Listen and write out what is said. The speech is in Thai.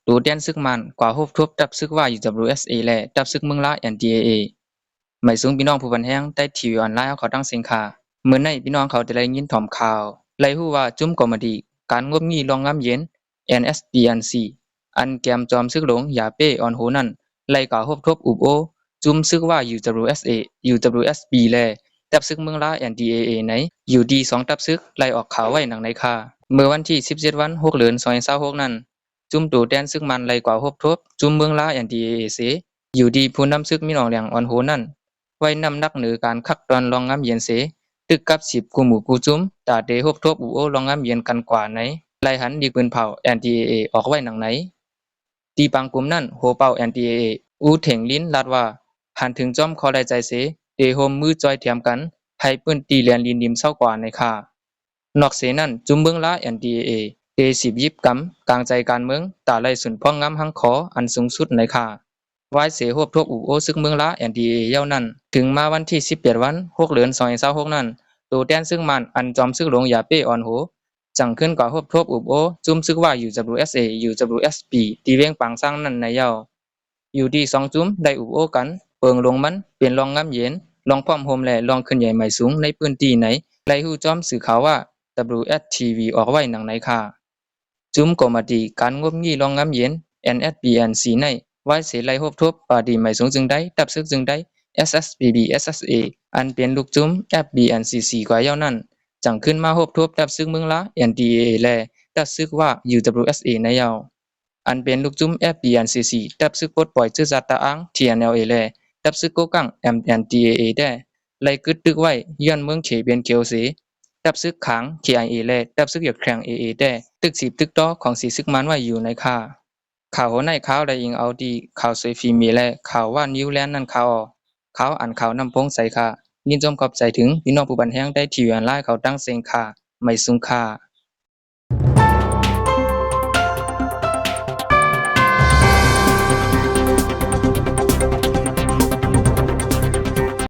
ตูเตียนซึกมันกว่าฮบทบตับซึกว่า UWSA และตับซึกเมืองละ NDAA หมายสูงพี่น้องผู้บันแห้งได้ทีวีออนไลน์เขาตั้งสินค้าเมื่อในพี่น้องเขาได้ยินถ่อมข่าวไล่ฮู้ว่าจุ้มกอมดีการงบงี้รองงามเย็น NSDNC อันแกมจอมซึกหลงอย่าเป้ออนโหนั่นไล่ก่าฮบทบอุบโอจุ้มซึกว่า UWSA UWSB และตับซึกเมืองละ NDAA ในอยู่ดี2ตับซึกไล่ออกข่าวไว้หนังในค่าเมื่อวันที่17วัน6เดือน2026นั้นจุ้มตูแดนซึกมันไล่กว่าฮบทบจุ้มเมืองละ NDAA เสอยู่ดีผู้นำซึกมีน้องแหลงออนโหนั่นไว้นำนักเหนือการคักตอนรองงามเย็นเสตึกกับ10กูหมู่กูจุ้มตาเดฮบทบอุโอรองงามเย็นกันกว่าไหนไล่หันดีปืนเผา NDAA ออกไว้หนังไหนตีปังกลุ่มนั้นโหเป่า NDAA อูเถงลิ้นลาดว่าหันถึงจอมคอได้ใจเสเดโฮมมือจอยเทียมกันให้ปืนตีเลียนลินดิมเศร้ากว่าในค่านอกเสนั้นจุมเมืองละ NDAA เด10ยิบกำกลางใจการเมืองตาไล่สุนพ่องงามหังขออันสูงสุดในค่าวายเสฮบทบอุโอซึกเมืองละ NDAA เย้านั้นถึงมาวันที่18วัน6เดือน2026นั้นตัวแดนซึ่งมันอันจอมซึกหลงอย่าเป้ออนโหจังขึ้นกว่าฮบทบอุโอจุมซึกว่า UWSA UWSP ตีเวียงปังสร้างนั้นในเย้าอยู่ดี2จุมได้อุโอกันเปิงลงมันเป็นรองงามเย็นรองพร้อมโฮมและรองขึ้นใหญ่ใหม่สูงในพื้นที่ไหนไล่ฮู้จอมสื่อข่าวว่า WSTV ออกไว้หนังไหนค่ะจุมกอมดีการงบงี้รองงามเย็น NSBNC ในไว้เสไล่ฮบทบปาดีใหม่สูงจึงได้ตับซึกจึงได้ SSPB SSA อันเป็นลูกจุม FBNCC กว่าเย้านั้นจังขึ้นมาฮบทบตับซึกเมืองละ NDAA และตับซึกว่า UWSA ในเย้าอันเป็นลูกจุ้ม FBNCC ตับซึกปลดปล่อยชื่อสัตตาอัง TNLA และตับซึกโกกัง MNDAA ได้ไล่กึดตึกไว้ย้อนเมืองเขเบียนเขียวเสตับซึกขัง KIA และตับซึกหยดแข็ง AA ได้ตึก10ตึกต่อของสีซึกมันไว้อยู่ในค่าข่าวหัวในข่าวได้อิงเอาดีข่าวสวยฟีมีและข่าวว่านิวแลนด์นั่นข่าวอ่านข่าวนำพงใส่ค่ะยินจมขอบใจถึงพี่น้องผู้บันแห้งได้ทีวีออนไลน์เขาตั้งเสียงค่ะไม่สูงค่า